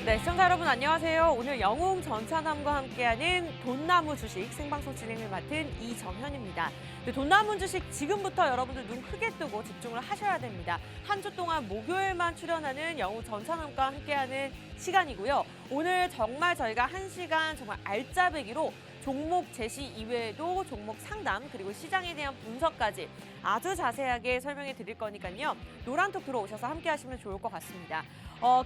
네, 시청자 여러분 안녕하세요. 오늘 영웅 전차남과 함께하는 돈나무 주식 생방송 진행을 맡은 이정현입니다. 돈나무 주식 지금부터 여러분들 눈 크게 뜨고 집중을 하셔야 됩니다. 한 주 동안 목요일만 출연하는 영웅 전차남과 함께하는 시간이고요. 오늘 정말 저희가 1시간 정말 알짜배기로 종목 제시 이외에도 종목 상담 그리고 시장에 대한 분석까지 아주 자세하게 설명해 드릴 거니까요. 노란톡 들어오셔서 함께 하시면 좋을 것 같습니다.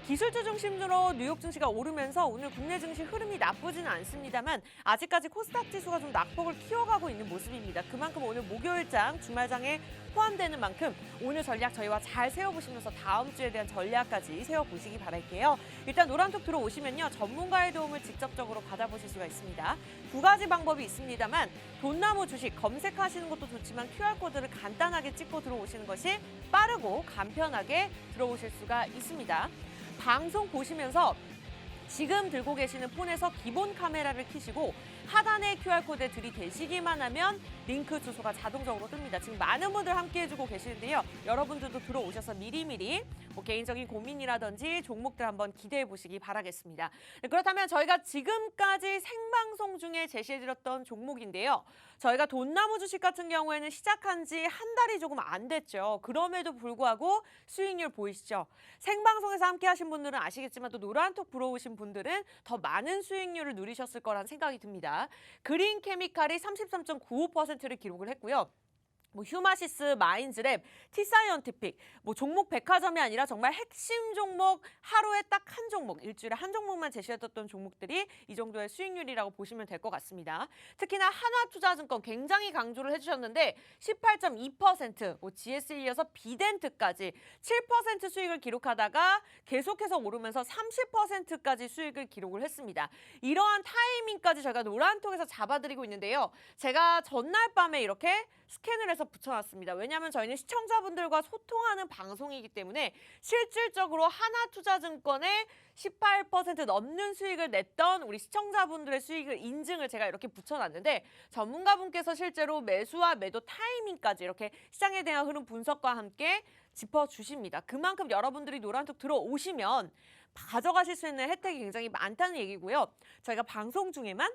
기술주 중심으로 뉴욕 증시가 오르면서 오늘 국내 증시 흐름이 나쁘지는 않습니다만 아직까지 코스닥 지수가 좀 낙폭을 키워가고 있는 모습입니다. 그만큼 오늘 목요일장, 주말장에 포함되는 만큼 오늘 전략 저희와 잘 세워보시면서 다음 주에 대한 전략까지 세워보시기 바랄게요. 일단 노란톡 들어오시면요. 전문가의 도움을 직접적으로 받아보실 수가 있습니다. 두 가지 방법이 있습니다만 돈나무 주식 검색하시는 것도 좋지만 QR코드를 간단하게 찍고 들어오시는 것이 빠르고 간편하게 들어오실 수가 있습니다. 방송 보시면서 지금 들고 계시는 폰에서 기본 카메라를 켜시고 하단에 QR코드에 들이대시기만 하면 링크 주소가 자동적으로 뜹니다. 지금 많은 분들 함께 해주고 계시는데요. 여러분들도 들어오셔서 미리미리 개인적인 고민이라든지 종목들 한번 기대해 보시기 바라겠습니다. 네, 그렇다면 저희가 지금까지 생방송 중에 제시해드렸던 종목인데요. 저희가 돈나무 주식 같은 경우에는 시작한 지 한 달이 조금 안 됐죠. 그럼에도 불구하고 수익률 보이시죠? 생방송에서 함께 하신 분들은 아시겠지만 또 노란톡 들어오신 분들은 더 많은 수익률을 누리셨을 거란 생각이 듭니다. 그린 케미칼이 33.95%를 기록을 했고요. 휴마시스, 마인즈랩, 티사이언티픽, 종목 백화점이 아니라 정말 핵심 종목 하루에 딱 한 종목, 일주일에 한 종목만 제시해뒀던 종목들이 이 정도의 수익률이라고 보시면 될 것 같습니다. 특히나 한화투자증권 굉장히 강조를 해주셨는데 18.2%, GS에 이어서 비덴트까지 7% 수익을 기록하다가 계속해서 오르면서 30%까지 수익을 기록을 했습니다. 이러한 타이밍까지 저희가 노란톡에서 잡아드리고 있는데요. 제가 전날 밤에 이렇게 스캔을 해서 붙여놨습니다. 왜냐하면 저희는 시청자분들과 소통하는 방송이기 때문에 실질적으로 하나투자증권에 18% 넘는 수익을 냈던 우리 시청자분들의 수익을 인증을 제가 이렇게 붙여놨는데 전문가분께서 실제로 매수와 매도 타이밍까지 이렇게 시장에 대한 흐름 분석과 함께 짚어주십니다. 그만큼 여러분들이 노란톡 들어오시면 가져가실 수 있는 혜택이 굉장히 많다는 얘기고요. 저희가 방송 중에만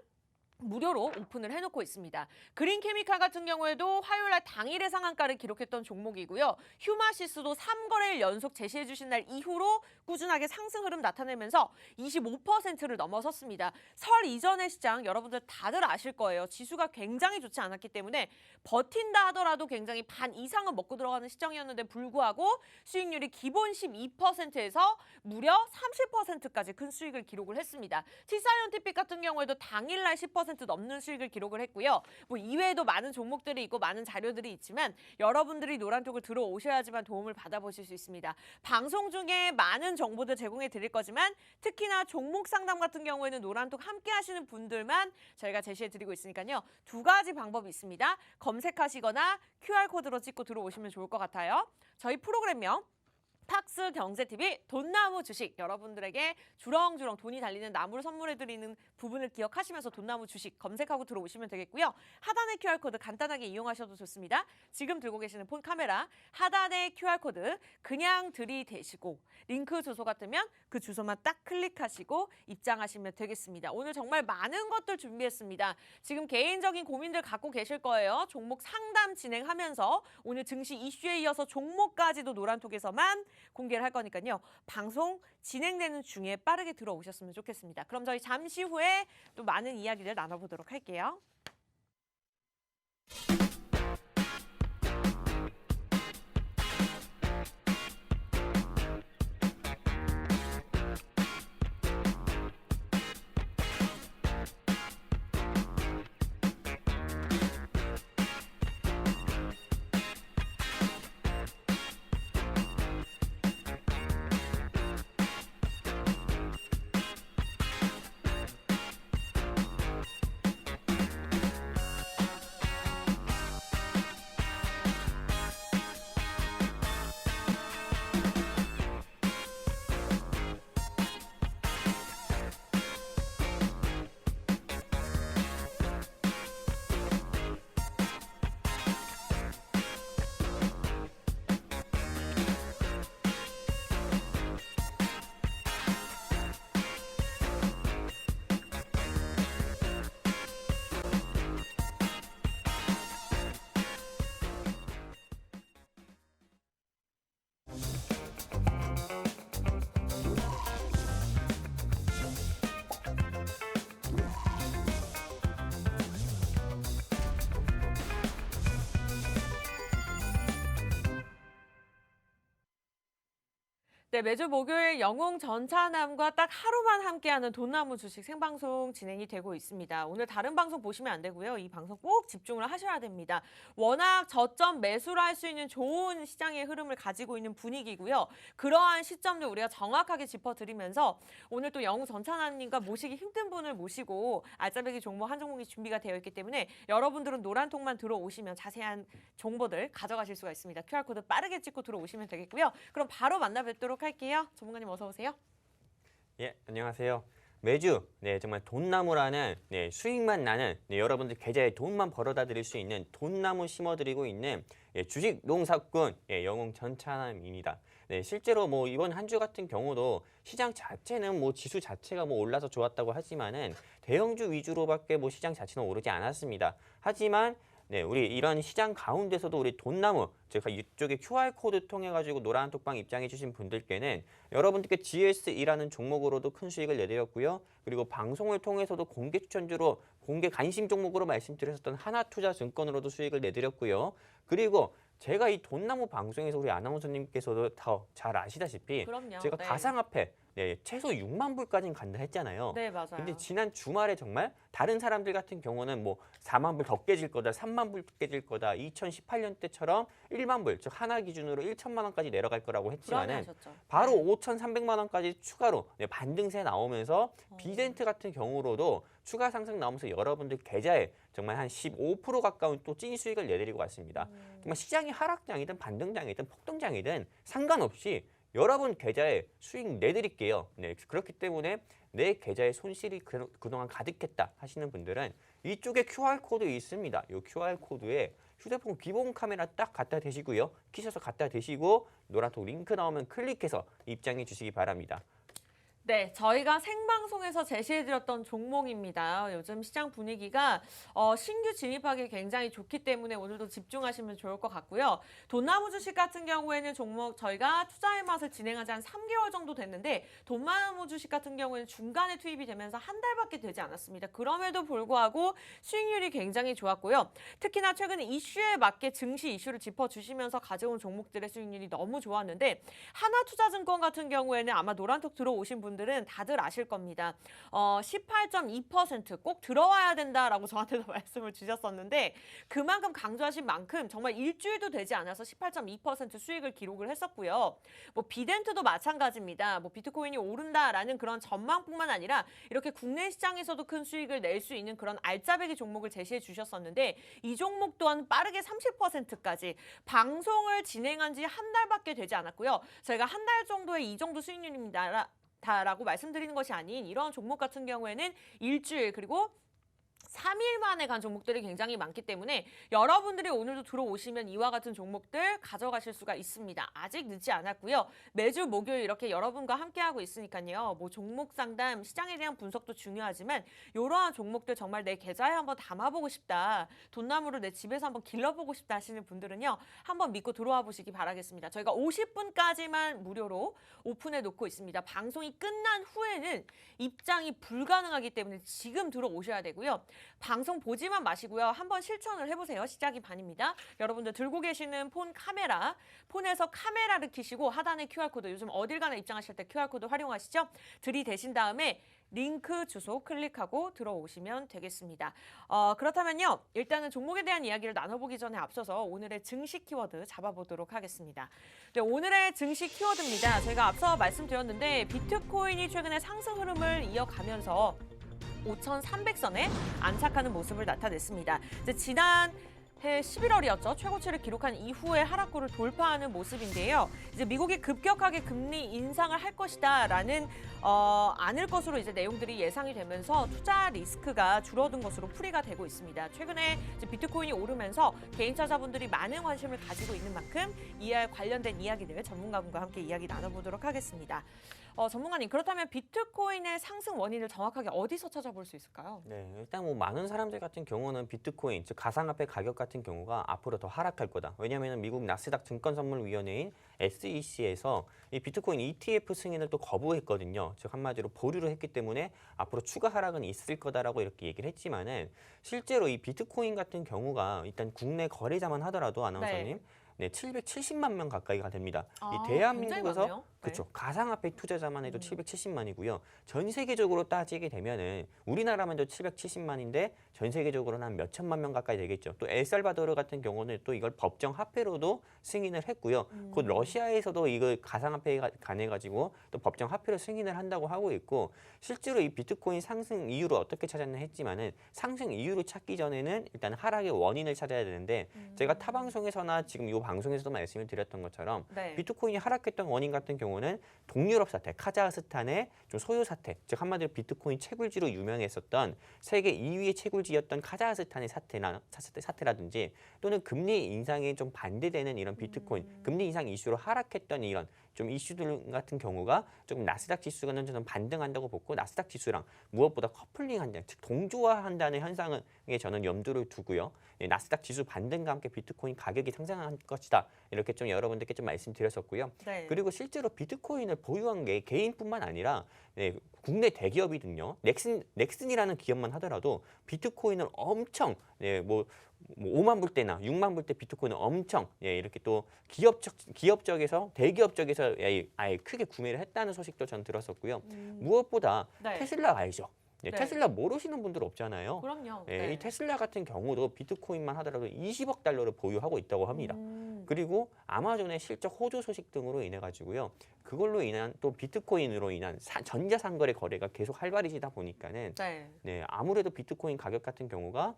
무료로 오픈을 해놓고 있습니다. 그린 케미칼 같은 경우에도 화요일날 당일의 상한가를 기록했던 종목이고요. 휴마시스도 3거래일 연속 제시해 주신 날 이후로 꾸준하게 상승 흐름 나타내면서 25%를 넘어섰습니다. 설 이전의 시장 여러분들 다들 아실 거예요. 지수가 굉장히 좋지 않았기 때문에 버틴다 하더라도 굉장히 반 이상은 먹고 들어가는 시장이었는데 불구하고 수익률이 기본 12%에서 무려 30%까지 큰 수익을 기록을 했습니다. 티사이언티픽 같은 경우에도 당일날 10% 넘는 수익을 기록을 했고요. 이외에도 많은 종목들이 있고 많은 자료들이 있지만 여러분들이 노란톡을 들어오셔야지만 도움을 받아보실 수 있습니다. 방송 중에 많은 정보들 제공해 드릴 거지만 특히나 종목 상담 같은 경우에는 노란톡 함께 하시는 분들만 저희가 제시해 드리고 있으니까요. 두 가지 방법이 있습니다. 검색하시거나 QR코드로 찍고 들어오시면 좋을 것 같아요. 저희 프로그램명 팍스 경제TV 돈나무 주식 여러분들에게 주렁주렁 돈이 달리는 나무를 선물해드리는 부분을 기억하시면서 돈나무 주식 검색하고 들어오시면 되겠고요. 하단의 QR코드 간단하게 이용하셔도 좋습니다. 지금 들고 계시는 폰 카메라 하단의 QR코드 그냥 들이대시고 링크 주소가 뜨면 그 주소만 딱 클릭하시고 입장하시면 되겠습니다. 오늘 정말 많은 것들 준비했습니다. 지금 개인적인 고민들 갖고 계실 거예요. 종목 상담 진행하면서 오늘 증시 이슈에 이어서 종목까지도 노란톡에서만 공개를 할 거니까요. 방송 진행되는 중에 빠르게 들어오셨으면 좋겠습니다. 그럼 저희 잠시 후에 또 많은 이야기를 나눠보도록 할게요. 네, 매주 목요일 영웅 전차남과 딱 하루만 함께하는 돈나무 주식 생방송 진행이 되고 있습니다. 오늘 다른 방송 보시면 안 되고요. 이 방송 꼭 집중을 하셔야 됩니다. 워낙 저점 매수를 할 수 있는 좋은 시장의 흐름을 가지고 있는 분위기고요. 그러한 시점을 우리가 정확하게 짚어드리면서 오늘 또 영웅 전차남님과 모시기 힘든 분을 모시고 알짜배기 종목 한 종목이 준비가 되어 있기 때문에 여러분들은 노란통만 들어오시면 자세한 정보들 가져가실 수가 있습니다. QR코드 빠르게 찍고 들어오시면 되겠고요. 그럼 바로 만나 뵙도록 할게요. 전문가님 어서 오세요. 예, 안녕하세요. 매주 정말 돈나무라는 수익만 나는 여러분들 계좌에 돈만 벌어다 드릴 수 있는 돈나무 심어드리고 있는 주식 농사꾼 영웅 전차남입니다. 실제로 뭐 이번 한 주 같은 경우도 시장 자체는 뭐 지수 자체가 뭐 올라서 좋았다고 하지만은 대형주 위주로밖에 뭐 시장 자체는 오르지 않았습니다. 하지만 우리 이런 시장 가운데서도 우리 돈나무, 제가 이쪽에 QR코드 통해 가지고 노란 톡방 입장해 주신 분들께는 여러분들께 GS2라는 종목으로도 큰 수익을 내드렸고요. 그리고 방송을 통해서도 공개 추천주로 공개 관심 종목으로 말씀드렸었던 하나투자증권으로도 수익을 내드렸고요. 그리고 제가 이 돈나무 방송에서 우리 아나운서님께서도 더 잘 아시다시피 그럼요. 제가 가상화폐 최소 6만 불까지는 간다 했잖아요. 네, 맞아요. 근데 지난 주말에 정말 다른 사람들 같은 경우는 뭐 4만 불 더 깨질 거다, 3만 불 깨질 거다, 2018년 때처럼 1만 불, 즉 하나 기준으로 1천만 원까지 내려갈 거라고 했지만은 불안해하셨죠. 바로 5,300만 원까지 추가로 반등세 나오면서 비덴트 같은 경우로도 추가 상승 나오면서 여러분들 계좌에 정말 한 15% 가까운 또 찐 수익을 내드리고 왔습니다. 정말 시장이 하락장이든 반등장이든 폭등장이든 상관없이 여러분 계좌에 수익 내드릴게요. 그렇기 때문에 내 계좌에 손실이 그동안 가득했다 하시는 분들은 이쪽에 QR코드 있습니다. 이 QR코드에 휴대폰 기본 카메라 딱 갖다 대시고요. 키셔서 갖다 대시고 노란톡 링크 나오면 클릭해서 입장해 주시기 바랍니다. 네, 저희가 생방송에서 제시해드렸던 종목입니다. 요즘 시장 분위기가 신규 진입하기 굉장히 좋기 때문에 오늘도 집중하시면 좋을 것 같고요. 돈나무 주식 같은 경우에는 종목 저희가 투자의 맛을 진행하지 한 3개월 정도 됐는데 돈나무 주식 같은 경우에는 중간에 투입이 되면서 한 달밖에 되지 않았습니다. 그럼에도 불구하고 수익률이 굉장히 좋았고요. 특히나 최근 이슈에 맞게 증시 이슈를 짚어주시면서 가져온 종목들의 수익률이 너무 좋았는데 하나투자증권 같은 경우에는 아마 노란톡 들어오신 분들은 다들 아실 겁니다. 18.2% 꼭 들어와야 된다라고 저한테도 말씀을 주셨었는데 그만큼 강조하신 만큼 정말 일주일도 되지 않아서 18.2% 수익을 기록을 했었고요. 뭐 비덴트도 마찬가지입니다. 뭐 비트코인이 오른다라는 그런 전망뿐만 아니라 이렇게 국내 시장에서도 큰 수익을 낼 수 있는 그런 알짜배기 종목을 제시해 주셨었는데 이 종목 또한 빠르게 30%까지 방송을 진행한 지 한 달밖에 되지 않았고요. 저희가 한 달 정도의 이 정도 수익률입니다. 라고 말씀드리는 것이 아닌 이런 종목 같은 경우에는 일주일 그리고 3일 만에 간 종목들이 굉장히 많기 때문에 여러분들이 오늘도 들어오시면 이와 같은 종목들 가져가실 수가 있습니다. 아직 늦지 않았고요. 매주 목요일 이렇게 여러분과 함께하고 있으니까요. 뭐 종목 상담, 시장에 대한 분석도 중요하지만 이러한 종목들 정말 내 계좌에 한번 담아보고 싶다. 돈나무를 내 집에서 한번 길러보고 싶다 하시는 분들은요. 한번 믿고 들어와 보시기 바라겠습니다. 저희가 50분까지만 무료로 오픈해 놓고 있습니다. 방송이 끝난 후에는 입장이 불가능하기 때문에 지금 들어오셔야 되고요. 방송 보지만 마시고요. 한번 실천을 해보세요. 시작이 반입니다. 여러분들 들고 계시는 폰 카메라, 폰에서 카메라를 켜시고 하단에 QR코드, 요즘 어딜 가나 입장하실 때 QR코드 활용하시죠? 들이대신 다음에 링크 주소 클릭하고 들어오시면 되겠습니다. 그렇다면요. 일단은 종목에 대한 이야기를 나눠보기 전에 앞서서 오늘의 증시 키워드 잡아보도록 하겠습니다. 네, 오늘의 증시 키워드입니다. 제가 앞서 말씀드렸는데 비트코인이 최근에 상승 흐름을 이어가면서 5,300선에 안착하는 모습을 나타냈습니다. 이제 지난해 11월이었죠. 최고치를 기록한 이후에 하락구를 돌파하는 모습인데요. 이제 미국이 급격하게 금리 인상을 할 것이다라는 않을 것으로 이제 내용들이 예상이 되면서 투자 리스크가 줄어든 것으로 풀이가 되고 있습니다. 최근에 이제 비트코인이 오르면서 개인 투자자분들이 많은 관심을 가지고 있는 만큼 이에 관련된 이야기들 전문가분과 함께 이야기 나눠보도록 하겠습니다. 전문가님, 그렇다면 비트코인의 상승 원인을 정확하게 어디서 찾아볼 수 있을까요? 네, 일단 뭐 많은 사람들 같은 경우는 비트코인, 즉 가상화폐 가격 같은 경우가 앞으로 더 하락할 거다. 왜냐하면 미국 나스닥 증권선물위원회인 SEC에서 이 비트코인 ETF 승인을 또 거부했거든요. 즉 한마디로 보류를 했기 때문에 앞으로 추가 하락은 있을 거다라고 이렇게 얘기를 했지만은 실제로 이 비트코인 같은 경우가 일단 국내 거래자만 하더라도 아나운서님 네. 네, 770만 명 가까이가 됩니다. 아, 이 대한민국에서 굉장히 많네요. 그렇죠. 가상화폐 투자자만 해도 음. 770만이고요. 전 세계적으로 따지게 되면은 우리나라만 해도 770만인데 전 세계적으로는 한 몇 천만 명 가까이 되겠죠. 또 엘살바도르 같은 경우는 또 이걸 법정 화폐로도 승인을 했고요. 곧 러시아에서도 이걸 가상화폐에 관해 가지고 또 법정 화폐로 승인을 한다고 하고 있고 실제로 이 비트코인 상승 이유를 어떻게 찾았나 했지만은 상승 이유를 찾기 전에는 일단 하락의 원인을 찾아야 되는데 제가 타 방송에서나 지금 이 방송에서도 말씀을 드렸던 것처럼 네. 비트코인이 하락했던 원인 같은 경우는 동유럽 사태, 카자흐스탄의 좀 소요 사태, 즉 한마디로 비트코인 채굴지로 유명했었던 세계 2위의 채굴지였던 카자흐스탄의 사태라든지 또는 금리 인상에 좀 반대되는 이런 비트코인, 금리 인상 이슈로 하락했던 이런 좀 이슈들 같은 경우가 조금 나스닥 지수가는 좀 반등한다고 보고 나스닥 지수랑 무엇보다 커플링한다는, 즉 동조화한다는 현상에 저는 염두를 두고요. 나스닥 지수 반등과 함께 비트코인 가격이 상승할 것이다. 이렇게 좀 여러분들께 좀 말씀드렸었고요. 네. 그리고 실제로 비트코인을 보유한 게 개인뿐만 아니라 국내 대기업이든요. 넥슨이라는 기업만 하더라도 비트코인을 엄청 뭐 5만 불대나 6만 불대 비트코인을 엄청 이렇게 또 기업 쪽에서 대기업 쪽에서 아예 크게 구매를 했다는 소식도 전 들었었고요. 무엇보다 네. 테슬라 알죠? 네. 테슬라 모르시는 분들 없잖아요. 그럼요. 이 테슬라 같은 경우도 비트코인만 하더라도 20억 달러를 보유하고 있다고 합니다. 그리고 아마존의 실적 호조 소식 등으로 인해 가지고요. 그걸로 인한 또 비트코인으로 인한 전자상거래 거래가 계속 활발해지다 보니까는 네. 아무래도 비트코인 가격 같은 경우가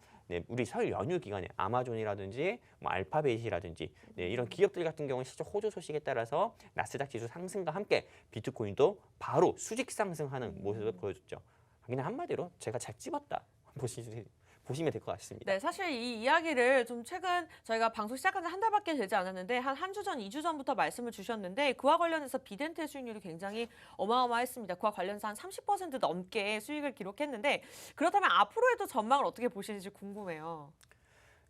우리 설 연휴 기간에 아마존이라든지 뭐 알파벳이라든지 이런 기업들 같은 경우는 실적 호조 소식에 따라서 나스닥 지수 상승과 함께 비트코인도 바로 수직 상승하는 모습을 보여줬죠. 그냥 한마디로 제가 잘 찝었다 보시면 될 것 같습니다. 네, 사실 이 이야기를 좀 최근 저희가 방송 시작한 지 한 달밖에 되지 않았는데 한 주 전, 2주 전부터 말씀을 주셨는데 그와 관련해서 비덴트의 수익률이 굉장히 어마어마했습니다. 그와 관련해서 한 30% 넘게 수익을 기록했는데 그렇다면 앞으로의 또 전망을 어떻게 보시는지 궁금해요.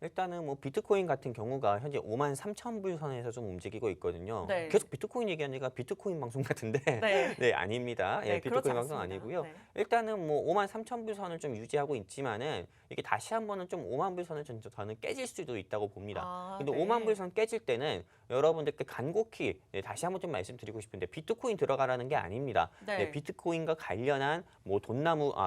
일단은 뭐 비트코인 같은 경우가 현재 5만 3천 불 선에서 좀 움직이고 있거든요. 네. 계속 비트코인 얘기하니까 비트코인 방송 같은데 네. 네, 아닙니다. 네, 그렇지 비트코인 방송 않습니다. 아니고요. 네. 일단은 뭐 5만 3천 불 선을 좀 유지하고 있지만은 이게 다시 한번은 좀 5만 불 선을 저는 깨질 수도 있다고 봅니다. 근데 네. 5만 불 선 깨질 때는 여러분들께 간곡히 다시 한번 좀 말씀드리고 싶은데 비트코인 들어가라는 게 아닙니다. 네. 비트코인과 관련한 뭐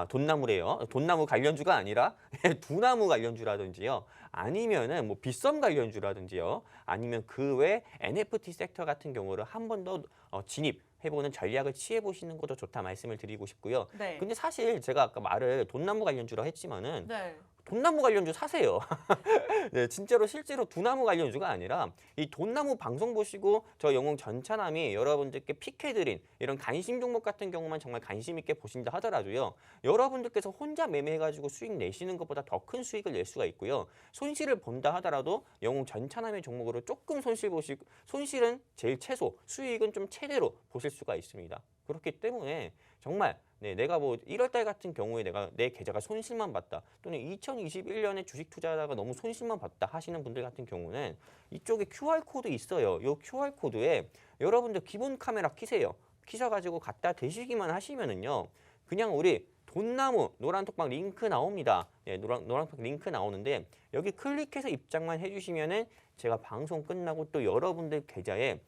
돈나무래요. 돈나무 관련주가 아니라 두나무 관련주라든지요. 아니면은 뭐 빗썸 관련주라든지요. 아니면 그 외 NFT 섹터 같은 경우를 한 번 더 진입해보는 전략을 취해보시는 것도 좋다 말씀을 드리고 싶고요. 네. 근데 사실 제가 아까 말을 돈나무 관련주라 했지만은 네. 돈나무 관련주 사세요. 네, 진짜로 실제로 두나무 관련주가 아니라 이 돈나무 방송 보시고 저 영웅 전차남이 여러분들께 픽해드린 이런 관심 종목 같은 경우만 정말 관심 있게 보신다 하더라도요. 여러분들께서 혼자 매매해가지고 수익 내시는 것보다 더 큰 수익을 낼 수가 있고요. 손실을 본다 하더라도 영웅 전차남의 종목으로 조금 손실은 제일 최소, 수익은 좀 최대로 보실 수가 있습니다. 그렇기 때문에 정말 내가 뭐 1월 달 같은 경우에 내가 내 계좌가 손실만 봤다 또는 2021년에 주식 투자하다가 너무 손실만 봤다 하시는 분들 같은 경우는 이쪽에 QR코드 있어요. 이 QR코드에 여러분들 기본 카메라 키세요. 키셔가지고 갖다 대시기만 하시면은요. 그냥 우리 돈나무 노란톡방 링크 나옵니다. 노란톡방 링크 나오는데 여기 클릭해서 입장만 해주시면은 제가 방송 끝나고 또 여러분들 계좌에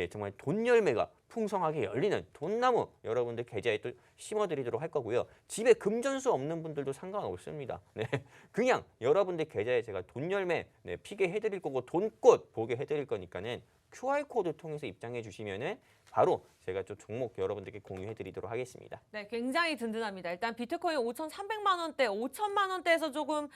정말 돈 열매가 풍성하게 열리는 돈나무 여러분들 계좌에 또 심어드리도록 할 거고요. 집에 금전수 없는 분들도 상관없습니다. 그냥 여러분들 계좌에 제가 돈 열매 피게 해드릴 거고 돈꽃 보게 해드릴 거니까는 QR코드 통해서 입장해 주시면은 바로 제가 좀 종목 여러분들께 공유해드리도록 하겠습니다. 네, 굉장히 든든합니다. 일단 비트코인 5,300만 원대, 5천만 원대에서 조금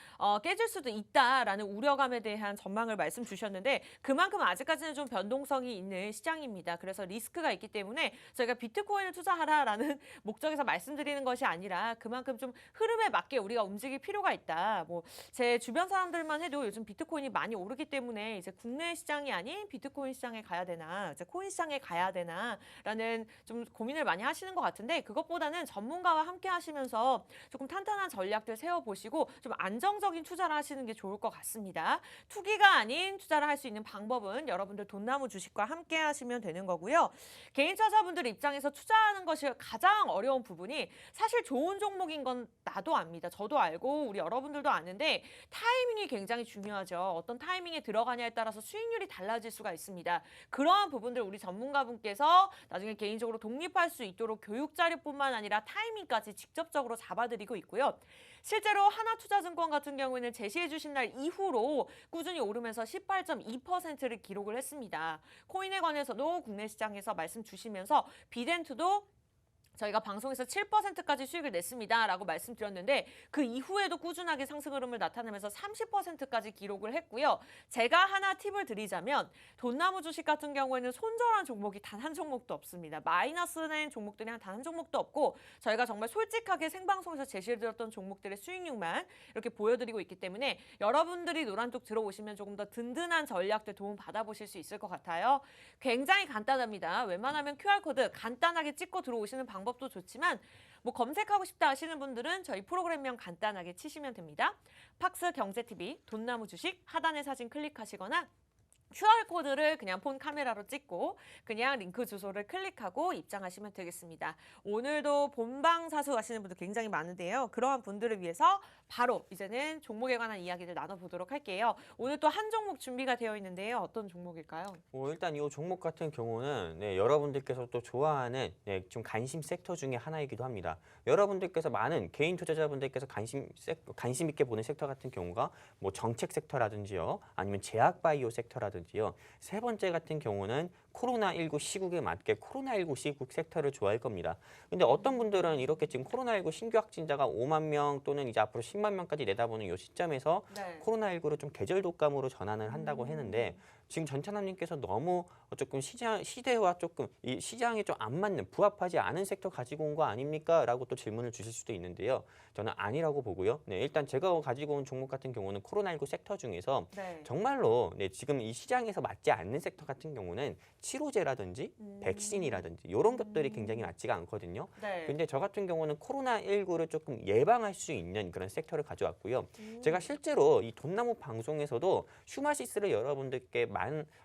깨질 수도 있다라는 우려감에 대한 전망을 말씀 주셨는데 그만큼 아직까지는 좀 변동성이 있는 시장입니다. 그래서 리스크가 있기 때문에 저희가 비트코인을 투자하라라는 목적에서 말씀드리는 것이 아니라 그만큼 좀 흐름에 맞게 우리가 움직일 필요가 있다. 뭐 제 주변 사람들만 해도 요즘 비트코인이 많이 오르기 때문에 이제 국내 시장이 아닌 비트코인 시장에 가야 되나, 이제 코인 시장에 가야 되나라는 좀 고민을 많이 하시는 것 같은데 그것보다는 전문가와 함께 하시면서 조금 탄탄한 전략들 세워보시고 좀 안정적인 투자를 하시는 게 좋을 것 같습니다. 투기가 아닌 투자를 할 수 있는 방법은 여러분들 돈나무 주식과 함께 하시면 되는 거고요. 개인 투자자분들 입장에서 투자하는 것이 가장 어려운 부분이 사실 좋은 종목인 건 나도 압니다. 저도 알고 우리 여러분들도 아는데 타이밍이 굉장히 중요하죠. 어떤 타이밍에 들어가냐에 따라서 수익률이 달라질 수가 있습니다. 그러한 부분들 우리 전문가분께서 나중에 개인적으로 독립할 수 있도록 교육 자료뿐만 아니라 타이밍까지 직접적으로 잡아드리고 있고요. 실제로 하나투자증권 같은 경우에는 제시해 주신 날 이후로 꾸준히 오르면서 18.2%를 기록을 했습니다. 코인에 관해서도 국내 시장에서 말씀 주시면서 비덴트도 저희가 방송에서 7%까지 수익을 냈습니다라고 말씀드렸는데 그 이후에도 꾸준하게 상승 흐름을 나타내면서 30%까지 기록을 했고요. 제가 하나 팁을 드리자면 돈나무 주식 같은 경우에는 손절한 종목이 단 한 종목도 없습니다. 마이너스낸 종목들이 단 한 종목도 없고 저희가 정말 솔직하게 생방송에서 제시해드렸던 종목들의 수익률만 이렇게 보여드리고 있기 때문에 여러분들이 노란톡 들어오시면 조금 더 든든한 전략들 도움 받아보실 수 있을 것 같아요. 굉장히 간단합니다. 웬만하면 QR코드 간단하게 찍고 들어오시는 방법도 좋지만 뭐 검색하고 싶다 하시는 분들은 저희 프로그램명 간단하게 치시면 됩니다. 팍스 경제TV 돈나무 주식 하단의 사진 클릭하시거나 QR코드를 그냥 폰 카메라로 찍고 그냥 링크 주소를 클릭하고 입장하시면 되겠습니다. 오늘도 본방사수 하시는 분들 굉장히 많은데요. 그러한 분들을 위해서 바로 이제는 종목에 관한 이야기를 나눠보도록 할게요. 오늘 또 한 종목 준비가 되어 있는데요. 어떤 종목일까요? 일단 이 종목 같은 경우는 여러분들께서 또 좋아하는 좀 관심 섹터 중에 하나이기도 합니다. 여러분들께서 많은 개인 투자자분들께서 관심 있게 보는 섹터 같은 경우가 뭐 정책 섹터라든지요, 아니면 제약 바이오 섹터라든지요. 세 번째 같은 경우는 코로나19 시국에 맞게 코로나19 시국 섹터를 좋아할 겁니다. 근데 어떤 분들은 이렇게 지금 코로나19 신규 확진자가 5만 명 또는 이제 앞으로 10만 명까지 내다보는 이 시점에서 코로나19를 좀 계절 독감으로 전환을 한다고 했는데 지금 전찬남님께서 너무 조금 시대와 조금 이 시장에 좀 안 맞는 부합하지 않은 섹터 가지고 온 거 아닙니까? 라고 또 질문을 주실 수도 있는데요. 저는 아니라고 보고요. 일단 제가 가지고 온 종목 같은 경우는 코로나19 섹터 중에서 정말로 지금 이 시장에서 맞지 않는 섹터 같은 경우는 치료제라든지 백신이라든지 이런 것들이 굉장히 맞지가 않거든요. 근데 저 같은 경우는 코로나19를 조금 예방할 수 있는 그런 섹터를 가져왔고요. 제가 실제로 이 돈나무 방송에서도 슈마시스를 여러분들께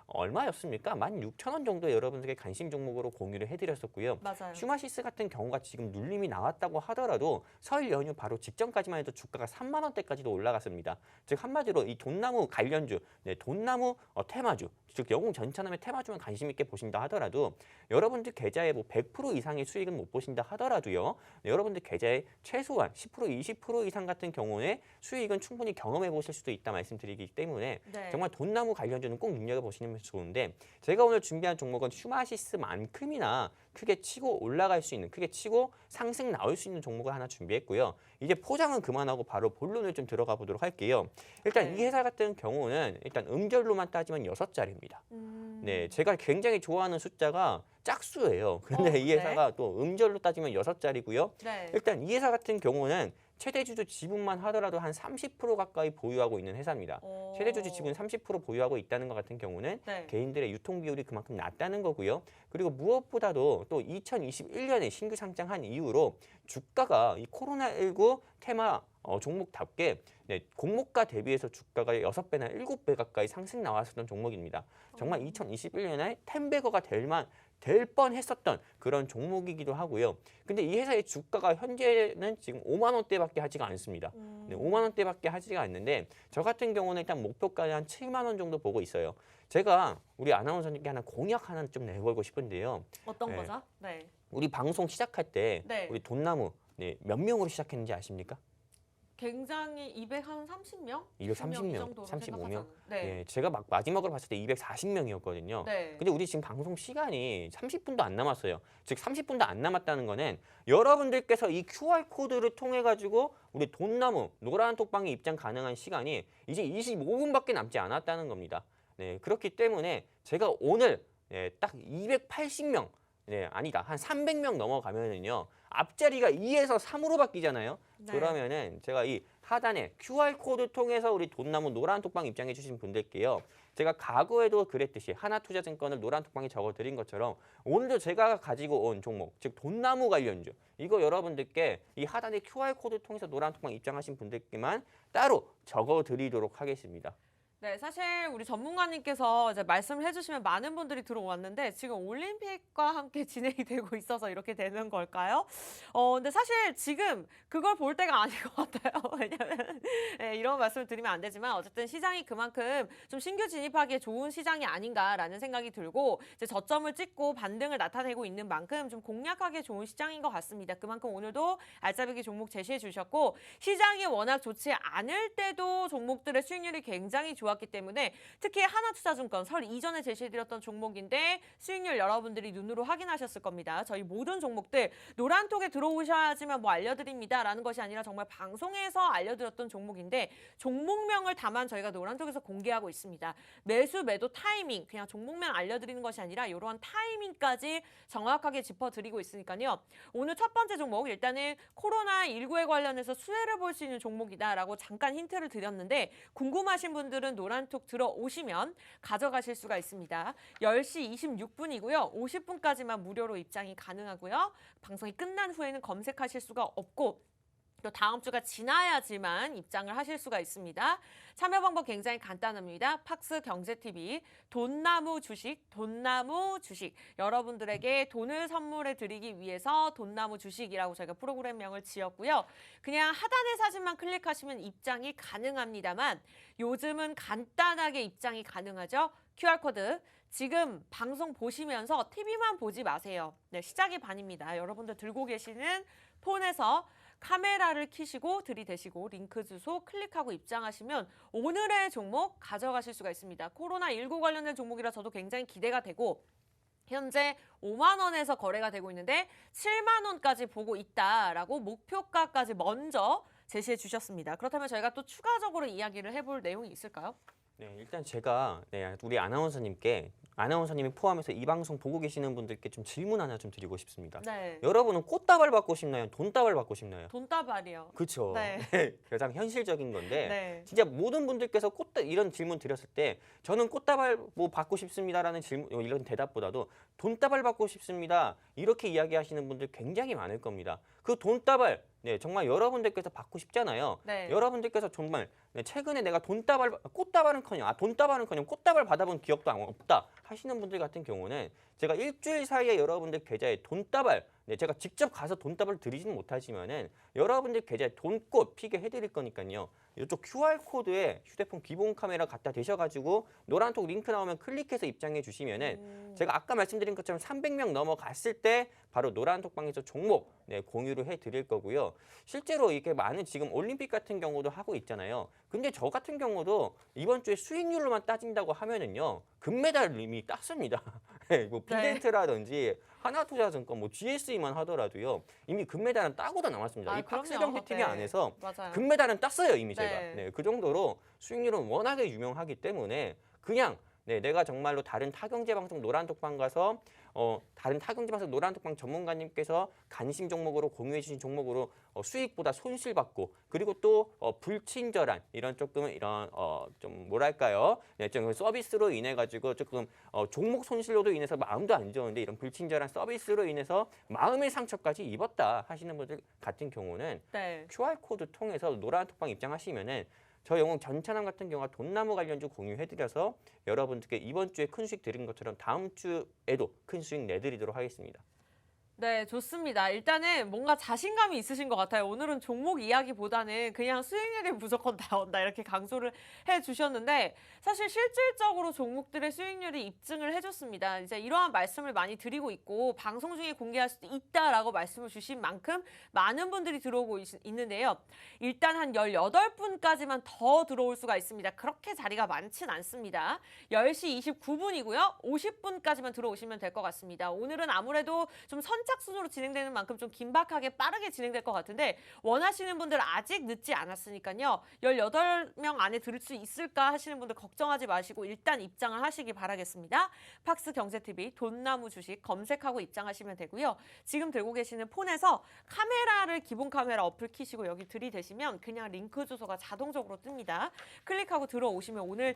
얼마였습니까? 16,000원 정도 여러분들께 관심 종목으로 공유를 해드렸었고요. 맞아요. 슈마시스 같은 경우가 지금 눌림이 나왔다고 하더라도 설 연휴 바로 직전까지만 해도 주가가 3만 원대까지도 올라갔습니다. 즉 한마디로 이 돈나무 관련주, 돈나무 테마주, 즉 영웅 전차남의 테마주만 관심 있게 보신다 하더라도 여러분들 계좌에 뭐 100% 이상의 수익은 못 보신다 하더라도요. 여러분들 계좌에 최소한 10% 20% 이상 같은 경우에 수익은 충분히 경험해 보실 수도 있다 말씀드리기 때문에 정말 돈나무 관련주는 꼭 눈여겨보시면 좋은데 제가 오늘 준비한 종목은 슈마시스만큼이나 크게 치고 올라갈 수 있는, 크게 치고 상승 나올 수 있는 종목을 하나 준비했고요. 이제 포장은 그만하고 바로 본론을 좀 들어가 보도록 할게요. 일단 이 회사 같은 경우는 일단 음절로만 따지면 6자리입니다. 제가 굉장히 좋아하는 숫자가 짝수예요. 그런데 이 회사가 또 음절로 따지면 6자리고요. 일단 이 회사 같은 경우는 최대주주 지분만 하더라도 한 30% 가까이 보유하고 있는 회사입니다. 최대주주 지분 30% 보유하고 있다는 것 같은 경우는 개인들의 유통 비율이 그만큼 낮다는 거고요. 그리고 무엇보다도 또 2021년에 신규 상장한 이후로 주가가 이 코로나19 테마 종목답게 공모가 대비해서 주가가 6배나 7배 가까이 상승 나왔었던 종목입니다. 정말 2021년에 10배거가 될 뻔했었던 그런 종목이기도 하고요. 근데 이 회사의 주가가 현재는 지금 5만 원대밖에 하지가 않습니다. 5만 원대밖에 하지가 않는데 저 같은 경우는 일단 목표가에 한 7만 원 정도 보고 있어요. 제가 우리 아나운서님께 하나 공약 하나 좀 내걸고 싶은데요. 어떤 거죠? 우리 방송 시작할 때 우리 돈나무 몇 명으로 시작했는지 아십니까? 굉장히 230명? 230명, 35명. 제가 마지막으로 봤을 때 240명이었거든요. 근데 우리 지금 방송 시간이 30분도 안 남았어요. 즉 30분도 안 남았다는 거는 여러분들께서 이 QR코드를 통해 가지고 우리 돈나무 노란 톡방에 입장 가능한 시간이 이제 25분밖에 남지 않았다는 겁니다. 그렇기 때문에 제가 오늘 딱 280명, 아니다, 한 300명 넘어가면은요. 앞자리가 2에서 3으로 바뀌잖아요. 그러면은 제가 이 하단에 QR코드 통해서 우리 돈나무 노란 톡방 입장해 주신 분들께요. 제가 과거에도 그랬듯이 하나투자증권을 노란톡방에 적어드린 것처럼 오늘도 제가 가지고 온 종목, 즉 돈나무 관련주, 이거 여러분들께 이 하단의 QR코드 통해서 노란톡방 입장하신 분들께만 따로 적어드리도록 하겠습니다. 네, 사실 우리 전문가님께서 이제 말씀을 해주시면 많은 분들이 들어왔는데 지금 올림픽과 함께 진행이 되고 있어서 이렇게 되는 걸까요? 근데 사실 지금 그걸 볼 때가 아닌 것 같아요. 왜냐면 네, 이런 말씀을 드리면 안 되지만 어쨌든 시장이 그만큼 좀 신규 진입하기에 좋은 시장이 아닌가라는 생각이 들고 이제 저점을 찍고 반등을 나타내고 있는 만큼 좀 공략하기 좋은 시장인 것 같습니다. 그만큼 오늘도 알짜배기 종목 제시해 주셨고 시장이 워낙 좋지 않을 때도 종목들의 수익률이 굉장히 좋았기 때문에 특히 하나투자증권 설 이전에 제시해드렸던 종목인데 수익률 여러분들이 눈으로 확인하셨을 겁니다. 저희 모든 종목들 노란톡에 들어오셔야지만 뭐 알려드립니다라는 것이 아니라 정말 방송에서 알려드렸던 종목인데 종목명을 다만 저희가 노란톡에서 공개하고 있습니다. 매수 매도 타이밍 그냥 종목명 알려드리는 것이 아니라 이러한 타이밍까지 정확하게 짚어드리고 있으니까요. 오늘 첫 번째 종목 일단은 코로나19에 관련해서 수혜를 볼 수 있는 종목이다라고 잠깐 힌트를 드렸는데 궁금하신 분들은 노란톡 들어오시면 가져가실 수가 있습니다. 10시 26분이고요. 50분까지만 무료로 입장이 가능하고요. 방송이 끝난 후에는 검색하실 수가 없고 또 다음 주가 지나야지만 입장을 하실 수가 있습니다. 참여 방법 굉장히 간단합니다. 팍스 경제TV 돈나무 주식 여러분들에게 돈을 선물해 드리기 위해서 돈나무 주식이라고 저희가 프로그램명을 지었고요. 그냥 하단의 사진만 클릭하시면 입장이 가능합니다만 요즘은 간단하게 입장이 가능하죠. QR코드 지금 방송 보시면서 TV만 보지 마세요. 네, 시작이 반입니다. 여러분들 들고 계시는 폰에서 카메라를 켜시고 들이대시고 링크 주소 클릭하고 입장하시면 오늘의 종목 가져가실 수가 있습니다. 코로나19 관련된 종목이라 저도 굉장히 기대가 되고 현재 5만 원에서 거래가 되고 있는데 7만 원까지 보고 있다라고 목표가까지 먼저 제시해 주셨습니다. 그렇다면 저희가 또 추가적으로 이야기를 해볼 내용이 있을까요? 네, 일단 제가 우리 아나운서님이 포함해서 이 방송 보고 계시는 분들께 좀 질문 하나 좀 드리고 싶습니다. 네. 여러분은 꽃다발 받고 싶나요? 돈다발 받고 싶나요? 돈다발이요. 그렇죠. 네. 가장 현실적인 건데 네. 진짜 모든 분들께서 이런 질문 드렸을 때 저는 꽃다발 뭐 받고 싶습니다라는 질문 이런 대답보다도 돈다발 받고 싶습니다. 이렇게 이야기하시는 분들 굉장히 많을 겁니다. 그 돈다발 정말 여러분들께서 받고 싶잖아요. 네. 여러분들께서 정말 최근에 내가 꽃다발은커녕 돈다발은커녕 꽃다발 받아본 기억도 없다 하시는 분들 같은 경우는 제가 일주일 사이에 여러분들 계좌에 돈다발 제가 직접 가서 돈다발 드리지는 못하지만은 여러분들 계좌에 돈꽃 피게 해드릴 거니까요. 이쪽 QR코드에 휴대폰 기본 카메라 갖다 대셔가지고 노란톡 링크 나오면 클릭해서 입장해 주시면은 제가 아까 말씀드린 것처럼 300명 넘어갔을 때 바로 노란톡방에서 종목 공유를 해드릴 거고요. 실제로 이렇게 많은 지금 올림픽 같은 경우도 하고 있잖아요. 근데 저 같은 경우도 이번 주에 수익률로만 따진다고 하면은요. 금메달 이미 땄습니다. 뭐 비덴트라든지 하나투자증권 뭐 GSE만 하더라도요. 이미 금메달은 따고도 남았습니다. 이 팍스 경제TV 안에서 맞아요. 금메달은 땄어요 이미 제가. 네. 그 정도로 수익률은 워낙에 유명하기 때문에 그냥 내가 정말로 다른 타경제 방송 노란톡방 가서 다른 타경제 방송 노란톡방 전문가님께서 관심 종목으로 공유해 주신 종목으로 수익보다 손실 받고 그리고 또 불친절한 이런 조금 이런 좀 뭐랄까요? 좀 서비스로 인해 가지고 조금 종목 손실로도 인해서 마음도 안 좋은데 이런 불친절한 서비스로 인해서 마음의 상처까지 입었다 하시는 분들 같은 경우는 QR코드 통해서 노란톡방 입장하시면은 저 영웅 전차남 같은 경우가 돈나무 관련주 공유해드려서 여러분들께 이번 주에 큰 수익 드린 것처럼 다음 주에도 큰 수익 내드리도록 하겠습니다. 네, 좋습니다. 일단은 뭔가 자신감이 있으신 것 같아요. 오늘은 종목 이야기보다는 그냥 수익률이 무조건 나온다 이렇게 강조를 해주셨는데 사실 실질적으로 종목들의 수익률이 입증을 해줬습니다. 이제 이러한 말씀을 많이 드리고 있고 방송 중에 공개할 수도 있다라고 말씀을 주신 만큼 많은 분들이 들어오고 있는데요. 일단 한 18분까지만 더 들어올 수가 있습니다. 그렇게 자리가 많진 않습니다. 10시 29분이고요. 50분까지만 들어오시면 될 것 같습니다. 오늘은 아무래도 좀 선착순으로 진행되는 만큼 좀 긴박하게 빠르게 진행될 것 같은데 원하시는 분들 아직 늦지 않았으니까요. 18명 안에 들을 수 있을까 하시는 분들 걱정하지 마시고 일단 입장을 하시기 바라겠습니다. 팍스 경제TV 돈나무 주식 검색하고 입장하시면 되고요. 지금 들고 계시는 폰에서 카메라를 기본 카메라 어플 키시고 여기 들이대시면 그냥 링크 주소가 자동적으로 뜹니다. 클릭하고 들어오시면 오늘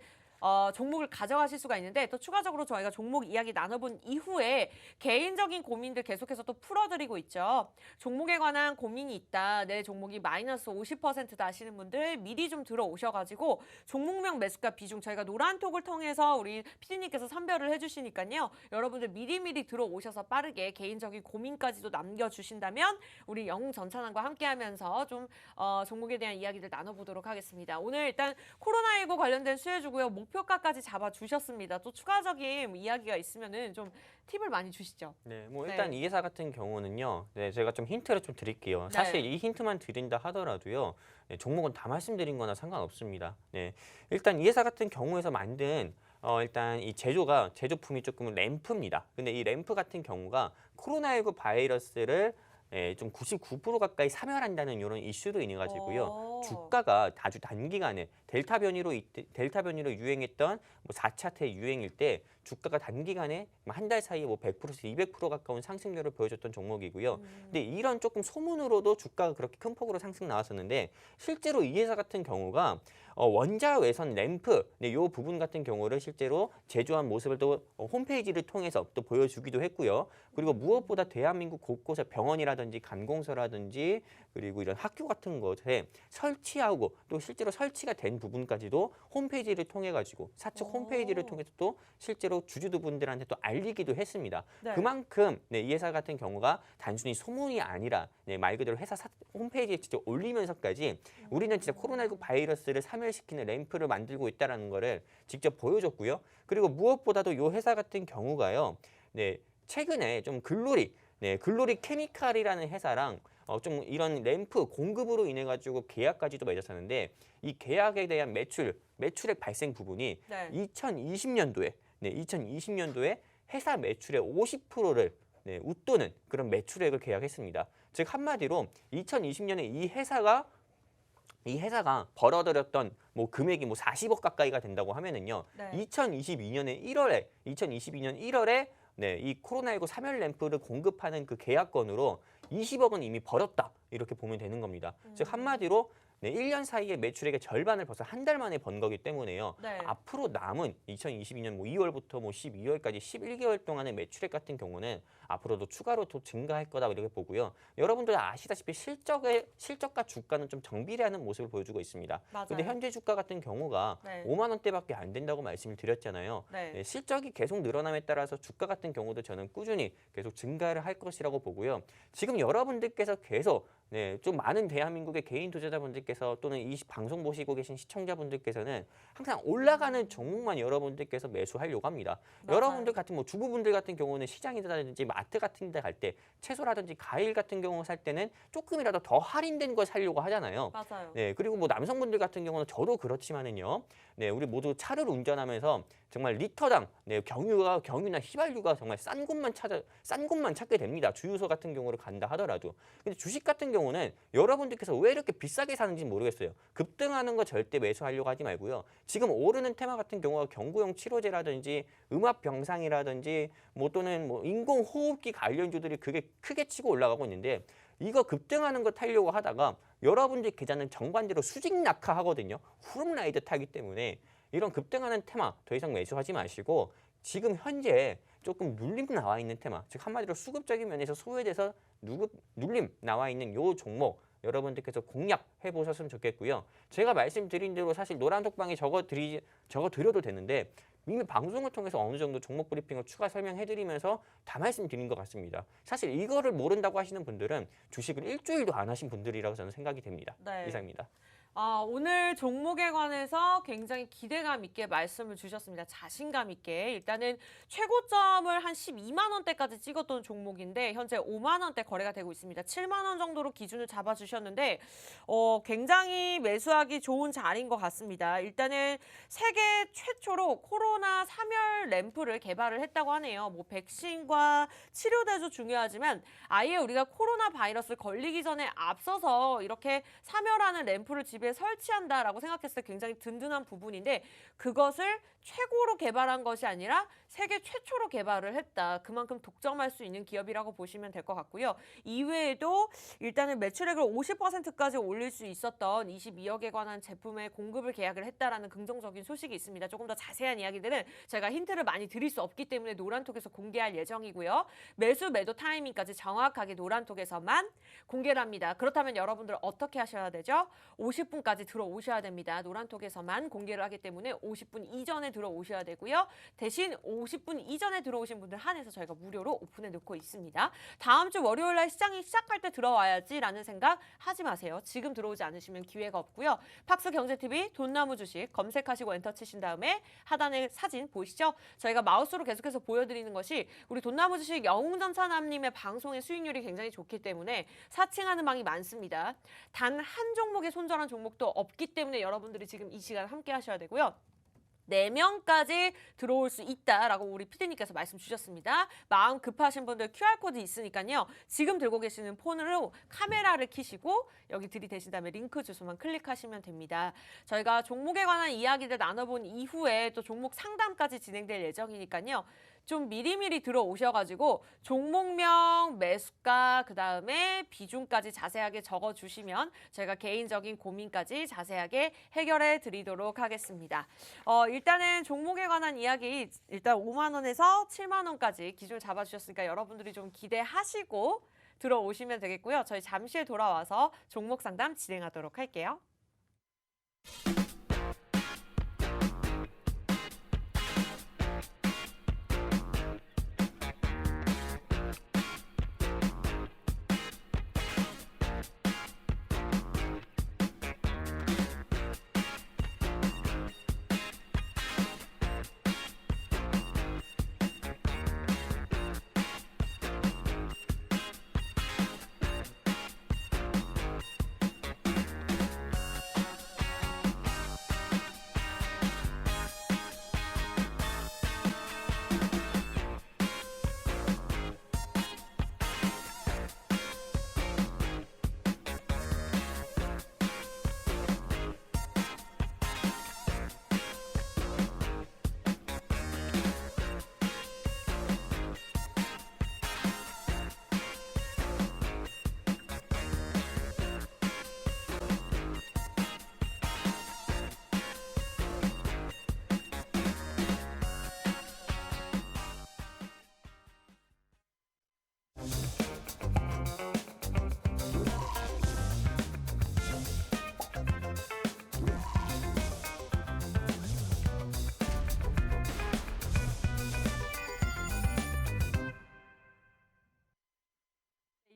종목을 가져가실 수가 있는데 또 추가적으로 저희가 종목 이야기 나눠본 이후에 개인적인 고민들 계속해서 또 풀어드리고 있죠. 종목에 관한 고민이 있다. 내 종목이 마이너스 50%다 하시는 분들 미리 좀 들어오셔가지고 종목명 매수가 비중 저희가 노란톡을 통해서 우리 PD님께서 선별을 해주시니까요. 여러분들 미리미리 들어오셔서 빠르게 개인적인 고민까지도 남겨주신다면 우리 영웅전찬왕과 함께하면서 좀 종목에 대한 이야기들 나눠보도록 하겠습니다. 오늘 일단 코로나19 관련된 수혜주고요. 목표가까지 잡아주셨습니다. 또 추가적인 이야기가 있으면은 좀 팁을 많이 주시죠. 네, 뭐 일단 이 회사 같은 경우는요. 네, 제가 좀 힌트를 좀 드릴게요. 네. 사실 이 힌트만 드린다 하더라도요. 네, 종목은 다 말씀드린 거나 상관없습니다. 네, 일단 이 회사 같은 경우에서 만든 일단 이 제조품이 조금 램프입니다. 근데 이 램프 같은 경우가 코로나19 바이러스를 좀 99% 가까이 사멸한다는 이런 이슈로 인해 가지고요. 주가가 아주 단기간에 델타 변이로 유행했던 뭐 4차 대유행일 때 주가가 단기간에 한 달 사이에 뭐 100%에서 200% 가까운 상승률을 보여줬던 종목이고요. 근데 이런 조금 소문으로도 주가가 그렇게 큰 폭으로 상승 나왔었는데 실제로 이 회사 같은 경우가 원자 외선 램프 이 부분 같은 경우를 실제로 제조한 모습을 또 홈페이지를 통해서 또 보여주기도 했고요. 그리고 무엇보다 대한민국 곳곳에 병원이라든지 관공서라든지 그리고 이런 학교 같은 곳에 설치하고 또 실제로 설치가 된 부분까지도 홈페이지를 통해 가지고 사측 홈페이지를 통해서 또 실제로 주주분들한테 또 알리기도 했습니다. 네. 그만큼 이 회사 같은 경우가 단순히 소문이 아니라 말 그대로 회사 홈페이지에 직접 올리면서까지 우리는 진짜 코로나19 바이러스를 사멸시키는 램프를 만들고 있다는 거를 직접 보여줬고요. 그리고 무엇보다도 이 회사 같은 경우가요. 최근에 좀 글로리 케미칼이라는 회사랑 좀 이런 램프 공급으로 인해 가지고 계약까지도 맺었었는데 이 계약에 대한 매출액 발생 부분이 2020년도에 회사 매출의 50%를 웃도는 그런 매출액을 계약했습니다. 즉 한마디로 2020년에 이 회사가 벌어들였던 뭐 금액이 뭐 40억 가까이가 된다고 하면은요. 2022년 1월에 이 코로나19 사멸 램프를 공급하는 그 계약건으로 20억은 이미 벌었다. 이렇게 보면 되는 겁니다. 즉 한마디로 1년 사이에 매출액의 절반을 벌써 한 달 만에 번 거기 때문에요. 앞으로 남은 2022년 2월부터 12월까지 11개월 동안의 매출액 같은 경우는 앞으로도 추가로 더 증가할 거다 이렇게 보고요. 여러분들 아시다시피 실적과 주가는 좀 정비례하는 모습을 보여주고 있습니다. 그런데 현재 주가 같은 경우가 5만 원대밖에 안 된다고 말씀을 드렸잖아요. 실적이 계속 늘어남에 따라서 주가 같은 경우도 저는 꾸준히 계속 증가를 할 것이라고 보고요. 지금 여러분들께서 계속 좀 많은 대한민국의 개인 투자자분들께서 또는 이 방송 보시고 계신 시청자분들께서는 항상 올라가는 종목만 여러분들께서 매수하려고 합니다. 여러분들 같은 뭐 주부분들 같은 경우는 시장이라든지 마트 같은 데 갈 때 채소라든지 과일 같은 경우 살 때는 조금이라도 더 할인된 걸 사려고 하잖아요. 그리고 뭐 남성분들 같은 경우는 저도 그렇지만은요. 우리 모두 차를 운전하면서 정말 리터당 경유나 휘발유가 정말 싼 곳만 찾게 됩니다. 주유소 같은 경우를 간다 하더라도. 근데 주식 같은 경우는 여러분들께서 왜 이렇게 비싸게 사는지 모르겠어요. 급등하는 거 절대 매수하려고 하지 말고요. 지금 오르는 테마 같은 경우가 경구용 치료제라든지 음압 병상이라든지 또는 인공호흡기 관련주들이 그게 크게 치고 올라가고 있는데 이거 급등하는 거 타려고 하다가 여러분들 계좌는 정반대로 수직 낙하하거든요. 후름라이드 타기 때문에 이런 급등하는 테마 더 이상 매수하지 마시고 지금 현재 조금 눌림 나와 있는 테마, 즉 한마디로 수급적인 면에서 소외돼서 눌림 나와 있는 요 종목 여러분들께서 공략해 보셨으면 좋겠고요. 제가 말씀드린 대로 사실 노란톡방에 적어드려도 되는데 이미 방송을 통해서 어느 정도 종목 브리핑을 추가 설명해드리면서 다 말씀드린 것 같습니다. 사실 이거를 모른다고 하시는 분들은 주식을 일주일도 안 하신 분들이라고 저는 생각이 됩니다. 이상입니다. 오늘 종목에 관해서 굉장히 기대감 있게 말씀을 주셨습니다. 자신감 있게. 일단은 최고점을 한 12만 원대까지 찍었던 종목인데 현재 5만 원대 거래가 되고 있습니다. 7만 원 정도로 기준을 잡아주셨는데 굉장히 매수하기 좋은 자리인 것 같습니다. 일단은 세계 최초로 코로나 사멸 램프를 개발을 했다고 하네요. 뭐 백신과 치료제도 중요하지만 아예 우리가 코로나 바이러스 걸리기 전에 앞서서 이렇게 사멸하는 램프를 집에 설치한다라고 생각했을 때 굉장히 든든한 부분인데 그것을 최고로 개발한 것이 아니라 세계 최초로 개발을 했다. 그만큼 독점할 수 있는 기업이라고 보시면 될 것 같고요. 이외에도 일단은 매출액을 50%까지 올릴 수 있었던 22억에 관한 제품의 공급을 계약을 했다라는 긍정적인 소식이 있습니다. 조금 더 자세한 이야기들은 저희가 힌트를 많이 드릴 수 없기 때문에 노란톡에서 공개할 예정이고요. 매수 매도 타이밍까지 정확하게 노란톡에서만 공개를 합니다. 그렇다면 여러분들 어떻게 하셔야 되죠? 50분까지 들어오셔야 됩니다. 노란톡에서만 공개를 하기 때문에 50분 이전에 들어오셔야 되고요. 대신 50분 이전에 들어오신 분들 한해서 저희가 무료로 오픈해 놓고 있습니다. 다음 주 월요일 날 시장이 시작할 때 들어와야지라는 생각 하지 마세요. 지금 들어오지 않으시면 기회가 없고요. 팍스 경제TV 돈나무 주식 검색하시고 엔터 치신 다음에 하단에 사진 보이시죠? 저희가 마우스로 계속해서 보여드리는 것이 우리 돈나무 주식 영웅전차남님의 방송의 수익률이 굉장히 좋기 때문에 사칭하는 방이 많습니다. 단 한 종목에 손절한 종목도 없기 때문에 여러분들이 지금 이 시간 함께 하셔야 되고요. 4명까지 들어올 수 있다라고 우리 피디님께서 말씀 주셨습니다. 마음 급하신 분들 QR코드 있으니까요. 지금 들고 계시는 폰으로 카메라를 켜시고 여기 들이대신 다음에 링크 주소만 클릭하시면 됩니다. 저희가 종목에 관한 이야기를 나눠본 이후에 또 종목 상담까지 진행될 예정이니까요. 좀 미리미리 들어오셔가지고 종목명, 매수가, 그 다음에 비중까지 자세하게 적어주시면 저희가 개인적인 고민까지 자세하게 해결해 드리도록 하겠습니다. 일단은 종목에 관한 이야기 일단 5만 원에서 7만 원까지 기준을 잡아주셨으니까 여러분들이 좀 기대하시고 들어오시면 되겠고요. 저희 잠시 후에 돌아와서 종목 상담 진행하도록 할게요.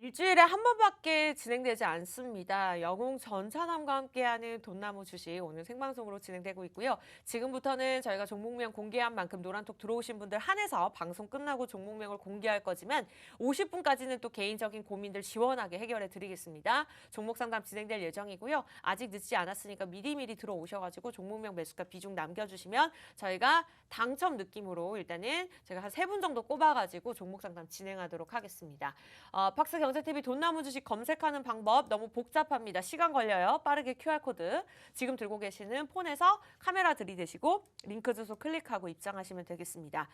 일주일에 한 번밖에 진행되지 않습니다. 영웅 전차남과 함께하는 돈나무 주식 오늘 생방송으로 진행되고 있고요. 지금부터는 저희가 종목명 공개한 만큼 노란톡 들어오신 분들 한해서 방송 끝나고 종목명을 공개할 거지만 50분까지는 또 개인적인 고민들 시원하게 해결해 드리겠습니다. 종목 상담 진행될 예정이고요. 아직 늦지 않았으니까 미리미리 들어오셔가지고 종목명 매수가 비중 남겨주시면 저희가 당첨 느낌으로 일단은 제가 한 3분 정도 꼽아가지고 종목 상담 진행하도록 하겠습니다. 팍스 경제TV 돈나무 주식 검색하는 방법 너무 복잡합니다. 시간 걸려요. 빠르게 QR코드 지금 들고 계시는 폰에서 카메라 들이대시고 링크 주소 클릭하고 입장하시면 되겠습니다.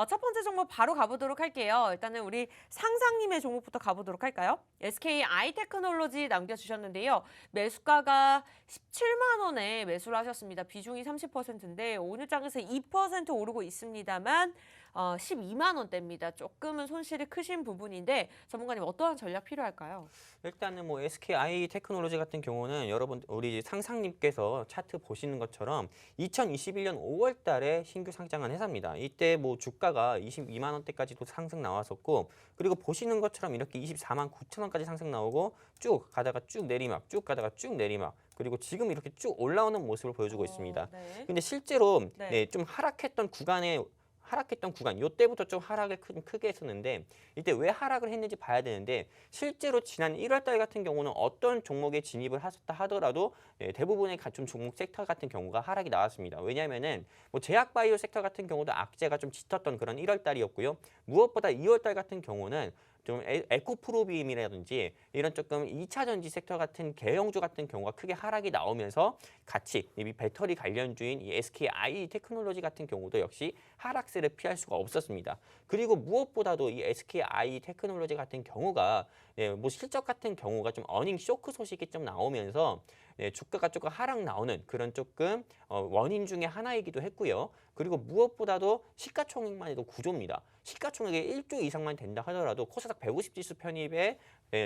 첫 번째 종목 바로 가보도록 할게요. 일단은 우리 상상님의 종목부터 가보도록 할까요? SK 아이테크놀로지 남겨주셨는데요. 매수가가 17만 원에 매수를 하셨습니다. 비중이 30%인데 오늘 장에서 2% 오르고 있습니다만 12만 원대입니다. 조금은 손실이 크신 부분인데 전문가님 어떠한 전략 필요할까요? 일단은 뭐 SKI 테크놀로지 같은 경우는 여러분 우리 상상님께서 차트 보시는 것처럼 2021년 5월 달에 신규 상장한 회사입니다. 이때 뭐 주가가 22만 원대까지도 상승 나왔었고 그리고 보시는 것처럼 이렇게 24만 9천 원까지 상승 나오고 쭉 가다가 쭉 내리막 쭉 가다가 쭉 내리막 그리고 지금 이렇게 쭉 올라오는 모습을 보여주고 있습니다. 네. 근데 실제로 네. 좀 하락했던 구간 이때부터 좀 하락을 크게 했었는데 이때 왜 하락을 했는지 봐야 되는데 실제로 지난 1월 달 같은 경우는 어떤 종목에 진입을 하셨다 하더라도 대부분의 좀 종목 섹터 같은 경우가 하락이 나왔습니다. 왜냐하면은 뭐 제약 바이오 섹터 같은 경우도 악재가 좀 짙었던 그런 1월 달이었고요. 무엇보다 2월 달 같은 경우는 좀 에코프로비움이라든지 이런 조금 2차 전지 섹터 같은 대형주 같은 경우가 크게 하락이 나오면서 같이 이 배터리 관련주인 이 SKI 테크놀로지 같은 경우도 역시 하락세를 피할 수가 없었습니다. 그리고 무엇보다도 이 SKI 테크놀로지 같은 경우가 뭐 실적 같은 경우가 좀 어닝 쇼크 소식이 좀 나오면서 주가가 조금 하락 나오는 그런 조금 원인 중에 하나이기도 했고요. 그리고 무엇보다도 시가총액만 해도 구조입니다. 시가총액이 1조 이상만 된다 하더라도 코스닥 150 지수 편입에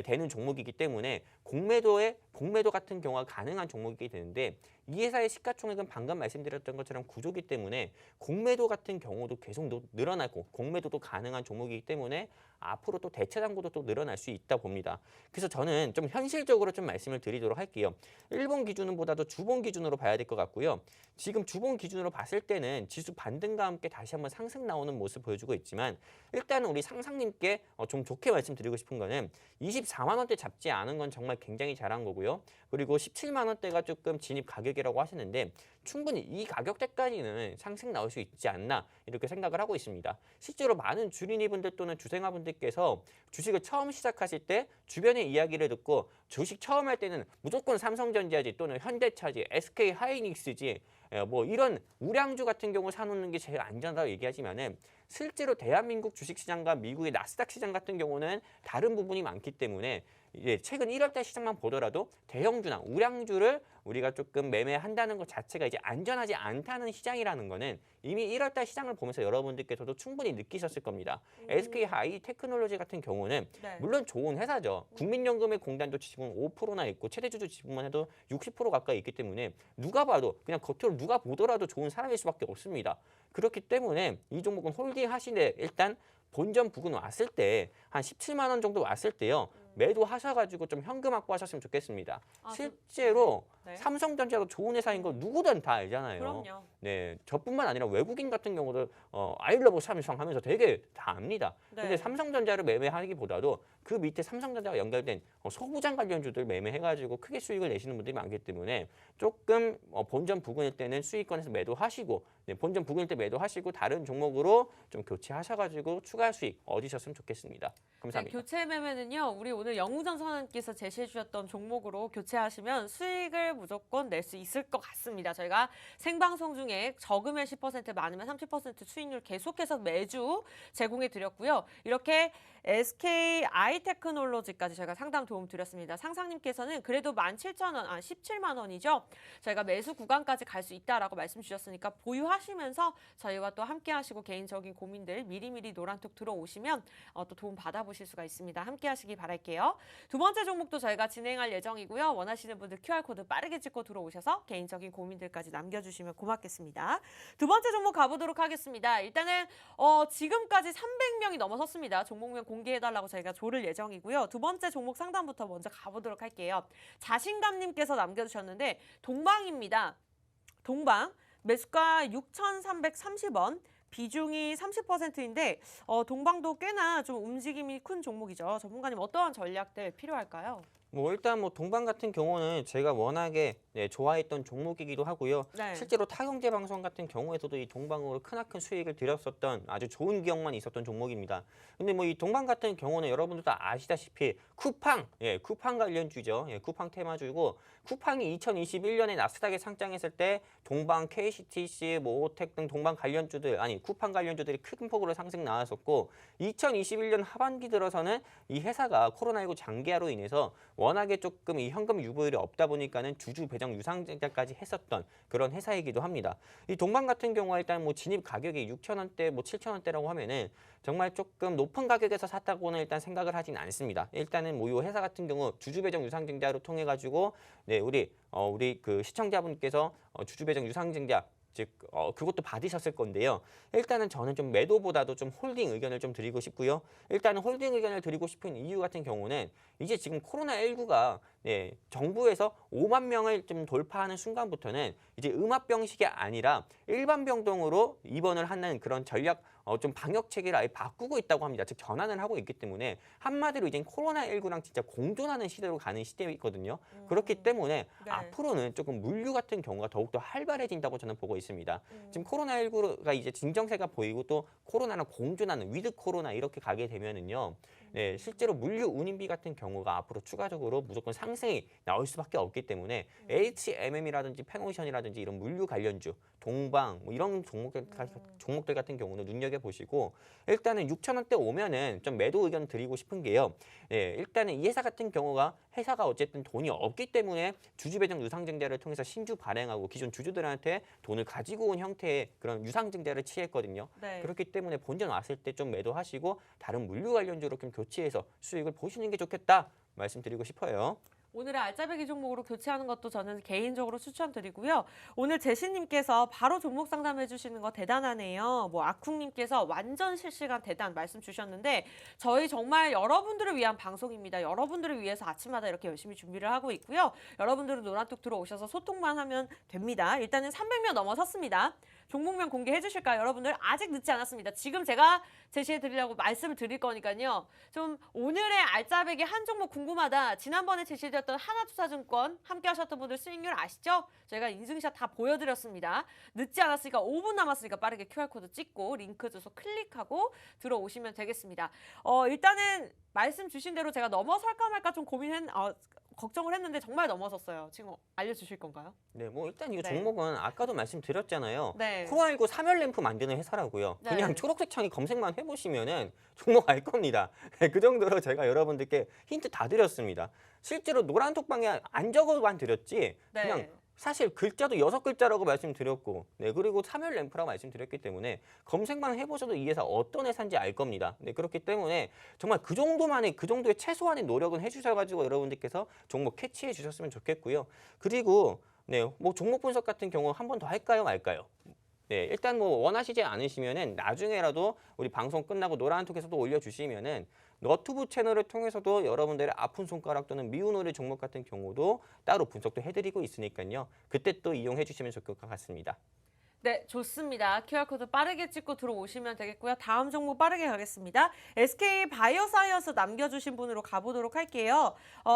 되는 종목이기 때문에 공매도 같은 경우가 가능한 종목이게 되는데 이 회사의 시가총액은 방금 말씀드렸던 것처럼 구조기 때문에 공매도 같은 경우도 계속 늘어나고 공매도도 가능한 종목이기 때문에 앞으로 또 대체 잔고도 또 늘어날 수 있다 봅니다. 그래서 저는 좀 현실적으로 좀 말씀을 드리도록 할게요. 일본 기준보다도 주봉 기준으로 봐야 될 것 같고요. 지금 주봉 기준으로 봤을 때는 지수 반등과 함께 다시 한번 상승 나오는 모습 보여주고 있지만 일단은 우리 상상님께 좀 좋게 말씀드리고 싶은 거는 24만 원대 잡지 않은 건 정말 굉장히 잘한 거고요. 그리고 17만 원대가 조금 진입 가격이라고 하시는데 충분히 이 가격대까지는 상승 나올 수 있지 않나 이렇게 생각을 하고 있습니다. 실제로 많은 주린이분들 또는 주생아분들께서 주식을 처음 시작하실 때 주변의 이야기를 듣고 주식 처음 할 때는 무조건 삼성전자지 또는 현대차지 SK하이닉스지 뭐 이런 우량주 같은 경우 사놓는 게 제일 안전하다고 얘기하지만은 실제로 대한민국 주식시장과 미국의 나스닥 시장 같은 경우는 다른 부분이 많기 때문에 이제 최근 1월달 시장만 보더라도 대형주나 우량주를 우리가 조금 매매한다는 것 자체가 이제 안전하지 않다는 시장이라는 거는 이미 1월달 시장을 보면서 여러분들께서도 충분히 느끼셨을 겁니다. SK하이 테크놀로지 같은 경우는 물론 좋은 회사죠. 국민연금의 공단도 지분 5%나 있고 최대주주 지분만 해도 60% 가까이 있기 때문에 누가 봐도 그냥 겉으로 누가 보더라도 좋은 사람일 수밖에 없습니다. 그렇기 때문에 이 종목은 홀딩 하시되 일단 본전 부근 왔을 때 한 17만 원 정도 왔을 때요. 매도하셔가지고 좀 현금 확보하셨으면 좋겠습니다. 실제로 삼성전자도 좋은 회사인 거 누구든 다 알잖아요. 그럼요. 네, 저뿐만 아니라 외국인 같은 경우도 아이러브 삼성 하면서 되게 다 압니다. 근데 삼성전자를 매매하기보다도 그 밑에 삼성전자가 연결된 소부장 관련주들 매매해가지고 크게 수익을 내시는 분들이 많기 때문에 조금 본전 부근일 때는 수익권에서 매도하시고 본전 부근일 때 매도하시고 다른 종목으로 좀 교체하셔가지고 추가 수익 얻으셨으면 좋겠습니다. 감사합니다. 교체 매매는요. 우리 오늘 영웅전 선생님께서 제시해 주셨던 종목으로 교체하시면 수익을 무조건 낼 수 있을 것 같습니다. 저희가 생방송 중에 적으면 10%, 많으면 30% 수익률 계속해서 매주 제공해 드렸고요. 이렇게 SKI 테크놀로지까지 저희가 상담 도움 드렸습니다. 상상님께서는 그래도 17,000원, 17만 원이죠. 저희가 매수 구간까지 갈 수 있다라고 말씀 주셨으니까 보유하시면서 저희와 또 함께 하시고 개인적인 고민들 미리미리 노란톡 들어오시면 또 도움 받아보실 수가 있습니다. 함께 하시기 바랄게요. 두 번째 종목도 저희가 진행할 예정이고요. 원하시는 분들 QR코드 빠르게 찍고 들어오셔서 개인적인 고민들까지 남겨주시면 고맙겠습니다. 두 번째 종목 가보도록 하겠습니다. 일단은 지금까지 300명이 넘어섰습니다. 종목명 공개해달라고 저희가 조를 예정이고요. 두 번째 종목 상담부터 먼저 가보도록 할게요. 자신감님께서 남겨주셨는데 동방입니다. 동방 매수가 6,330원. 비중이 30%인데 동방도 꽤나 좀 움직임이 큰 종목이죠. 전문가님 어떠한 전략들 필요할까요? 일단 동방 같은 경우는 제가 워낙에 좋아했던 종목이기도 하고요. 실제로 타경제 방송 같은 경우에서도 이 동방으로 크나큰 수익을 드렸었던 아주 좋은 기억만 있었던 종목입니다. 근데 이 동방 같은 경우는 여러분들도 아시다시피 쿠팡, 쿠팡 관련주죠. 쿠팡 테마주고 쿠팡이 2021년에 나스닥에 상장했을 때 동방, KCTC, 오텍 등 동방 관련주들, 쿠팡 관련주들이 큰 폭으로 상승 나왔었고 2021년 하반기 들어서는 이 회사가 코로나19 장기화로 인해서 워낙에 조금 이 현금 유보율이 없다 보니까는 주주 배정 유상증자까지 했었던 그런 회사이기도 합니다. 이 동방 같은 경우에 일단 진입 가격이 6,000원대, 7,000원대라고 하면은 정말 조금 높은 가격에서 샀다고는 일단 생각을 하진 않습니다. 일단은 이 회사 같은 경우 주주 배정 유상증자로 통해 가지고 우리 그 시청자분께서 주주 배정 유상증자 즉 그것도 받으셨을 건데요. 일단은 저는 좀 매도보다도 좀 홀딩 의견을 좀 드리고 싶고요. 일단은 홀딩 의견을 드리고 싶은 이유 같은 경우는 이제 지금 코로나19가 정부에서 5만 명을 좀 돌파하는 순간부터는 이제 음압병식이 아니라 일반 병동으로 입원을 하는 그런 전략 좀 방역 체계를 아예 바꾸고 있다고 합니다. 즉 전환을 하고 있기 때문에 한마디로 이제 코로나19랑 진짜 공존하는 시대로 가는 시대이거든요. 그렇기 때문에 앞으로는 조금 물류 같은 경우가 더욱더 활발해진다고 저는 보고 있습니다. 지금 코로나19가 이제 진정세가 보이고 또 코로나랑 공존하는 위드 코로나 이렇게 가게 되면은요. 네, 실제로 물류 운임비 같은 경우가 앞으로 추가적으로 무조건 상승이 나올 수밖에 없기 때문에 HMM이라든지 펜오션이라든지 이런 물류 관련주, 동방 뭐 이런 종목들 같은 경우는 눈여겨보시고 일단은 6,000원대 오면은 좀 매도 의견 드리고 싶은 게요. 네, 일단은 이 회사 같은 경우가 회사가 어쨌든 돈이 없기 때문에 주주배정 유상증자를 통해서 신주 발행하고 기존 주주들한테 돈을 가지고 온 형태의 그런 유상증자를 취했거든요. 네. 그렇기 때문에 본전 왔을 때 좀 매도하시고 다른 물류 관련주로 좀 교체해서 수익을 보시는 게 좋겠다 말씀드리고 싶어요. 오늘의 알짜배기 종목으로 교체하는 것도 저는 개인적으로 추천드리고요. 오늘 제시님께서 바로 종목 상담해 주시는 거 대단하네요. 뭐 아쿵님께서 완전 실시간 대단 말씀 주셨는데 저희 정말 여러분들을 위한 방송입니다. 여러분들을 위해서 아침마다 이렇게 열심히 준비를 하고 있고요. 여러분들은 노란톡 들어오셔서 소통만 하면 됩니다. 일단은 300명 넘어섰습니다. 종목명 공개해 주실까요? 여러분들 아직 늦지 않았습니다. 지금 제가 제시해 드리려고 말씀을 드릴 거니까요. 좀 오늘의 알짜배기 한 종목 궁금하다. 지난번에 제시해드렸던 하나투자증권 함께 하셨던 분들 수익률 아시죠? 저희가 인증샷 다 보여드렸습니다. 늦지 않았으니까 5분 남았으니까 빠르게 QR코드 찍고 링크 주소 클릭하고 들어오시면 되겠습니다. 일단은 말씀 주신 대로 제가 넘어설까 말까 좀 걱정을 했는데 정말 넘어섰어요. 지금 알려주실 건가요? 네, 뭐 일단 이 네. 종목은 아까도 말씀드렸잖아요. 네. 코로나19 사멸램프 만드는 회사라고요. 네. 그냥 초록색 창에 검색만 해보시면은 종목 알 겁니다. 그 정도로 제가 여러분들께 힌트 다 드렸습니다. 실제로 노란톡방에 안 적어만 드렸지 네. 그냥 사실 글자도 6글자라고 말씀드렸고 그리고 사멸램프라고 말씀드렸기 때문에 검색만 해보셔도 이 회사 어떤 회사인지 알 겁니다. 그렇기 때문에 정말 그 정도의 최소한의 노력은 해주셔가지고 여러분들께서 종목 캐치해 주셨으면 좋겠고요. 그리고 뭐 종목 분석 같은 경우 한 번 더 할까요 말까요? 네, 일단 뭐 원하시지 않으시면은 나중에라도 우리 방송 끝나고 노란톡에서도 올려주시면은 너튜브 채널을 통해서도 여러분들의 아픈 손가락 또는 미운 오리 종목 같은 경우도 따로 분석도 해드리고 있으니까요. 그때 또 이용해 주시면 좋을 것 같습니다. 네, 좋습니다. QR코드 빠르게 찍고 들어오시면 되겠고요. 다음 종목 빠르게 가겠습니다. SK 바이오사이언스 남겨주신 분으로 가보도록 할게요.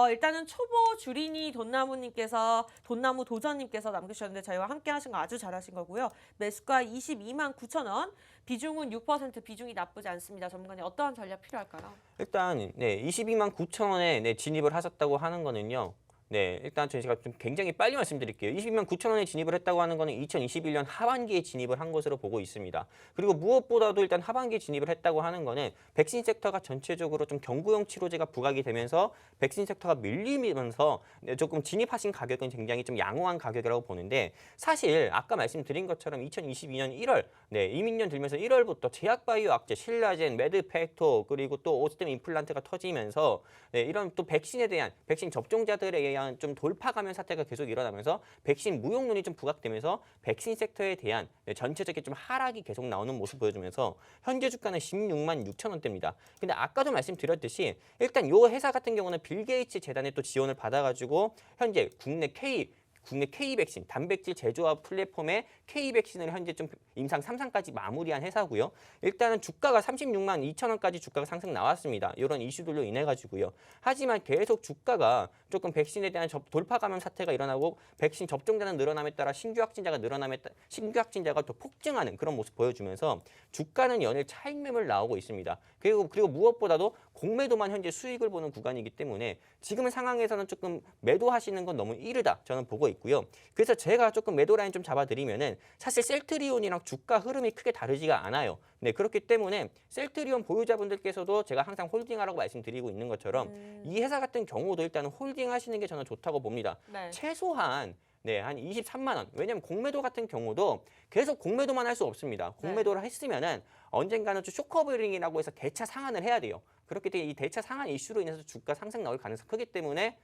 일단은 초보 주린이 돈나무 도전님께서 남겨주셨는데 저희와 함께 하신 거 아주 잘하신 거고요. 매수가 22만 9천 원, 비중은 6%, 비중이 나쁘지 않습니다. 전문가님 어떠한 전략 필요할까요? 일단 22만 9천 원에 진입을 하셨다고 하는 거는요. 일단 제가 좀 굉장히 빨리 말씀드릴게요. 22만 9천 원에 진입을 했다고 하는 거는 2021년 하반기에 진입을 한 것으로 보고 있습니다. 그리고 무엇보다도 일단 하반기에 진입을 했다고 하는 거는 백신 섹터가 전체적으로 좀 경구용 치료제가 부각이 되면서 백신 섹터가 밀리면서 조금 진입하신 가격은 굉장히 좀 양호한 가격이라고 보는데 사실 아까 말씀드린 것처럼 2022년 1월 이민년 들면서 1월부터 제약바이오 악재, 신라젠, 매드팩토 그리고 또 오스템 임플란트가 터지면서 이런 또 백신에 대한 백신 접종자들에 의한 좀 돌파 감염 사태가 계속 일어나면서 백신 무용론이 좀 부각되면서 백신 섹터에 대한 전체적인 좀 하락이 계속 나오는 모습 보여주면서 현재 주가는 16만 6천 원대입니다. 근데 아까도 말씀드렸듯이 일단 이 회사 같은 경우는 빌 게이츠 재단의 또 지원을 받아가지고 현재 국내 K 백신 단백질 제조업 플랫폼의 K 백신을 현재 좀 임상 3상까지 마무리한 회사고요. 일단은 주가가 36만 2천 원까지 주가가 상승 나왔습니다. 이런 이슈들로 인해 가지고요. 하지만 계속 주가가 조금 백신에 대한 돌파 감염 사태가 일어나고 백신 접종자는 늘어남에 따라 신규 확진자가 더 폭증하는 그런 모습 보여주면서 주가는 연일 차익 매물 나오고 있습니다. 그리고 무엇보다도 공매도만 현재 수익을 보는 구간이기 때문에 지금 상황에서는 조금 매도하시는 건 너무 이르다 저는 보고 있고요. 그래서 제가 조금 매도 라인 좀 잡아드리면은 사실 셀트리온이랑 주가 흐름이 크게 다르지가 않아요. 그렇기 때문에 셀트리온 보유자분들께서도 제가 항상 홀딩하라고 말씀드리고 있는 것처럼 이 회사 같은 경우도 일단은 홀딩하시는 게 저는 좋다고 봅니다. 네. 최소한 한 23만 원. 왜냐면 공매도 같은 경우도 계속 공매도만 할 수 없습니다. 공매도를 했으면은 언젠가는 좀 쇼커버링이라고 해서 대차 상한을 해야 돼요. 그렇기 때문에 이 대차 상한 이슈로 인해서 주가 상승 나올 가능성이 크기 때문에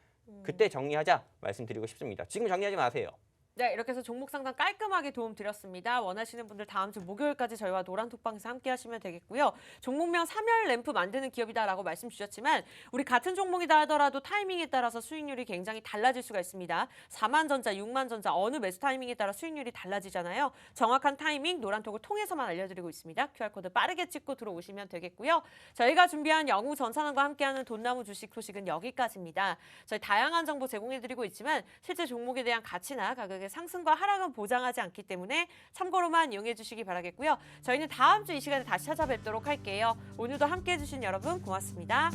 그때 정리하자 말씀드리고 싶습니다. 지금 정리하지 마세요. 네, 이렇게 해서 종목 상담 깔끔하게 도움 드렸습니다. 원하시는 분들 다음 주 목요일까지 저희와 노란톡방에서 함께 하시면 되겠고요. 종목명 사멸 램프 만드는 기업이다라고 말씀 주셨지만 우리 같은 종목이다 하더라도 타이밍에 따라서 수익률이 굉장히 달라질 수가 있습니다. 4만전자, 6만전자 어느 매수 타이밍에 따라 수익률이 달라지잖아요. 정확한 타이밍 노란톡을 통해서만 알려드리고 있습니다. QR코드 빠르게 찍고 들어오시면 되겠고요. 저희가 준비한 영우 전산원과 함께하는 돈나무 주식 소식은 여기까지입니다. 저희 다양한 정보 제공해드리고 있지만 실제 종목에 대한 가치나 가격에 가격의 상승과 하락은 보장하지 않기 때문에 참고로만 이용해 주시기 바라겠고요. 저희는 다음 주 이 시간에 다시 찾아뵙도록 할게요. 오늘도 함께해 주신 여러분 고맙습니다.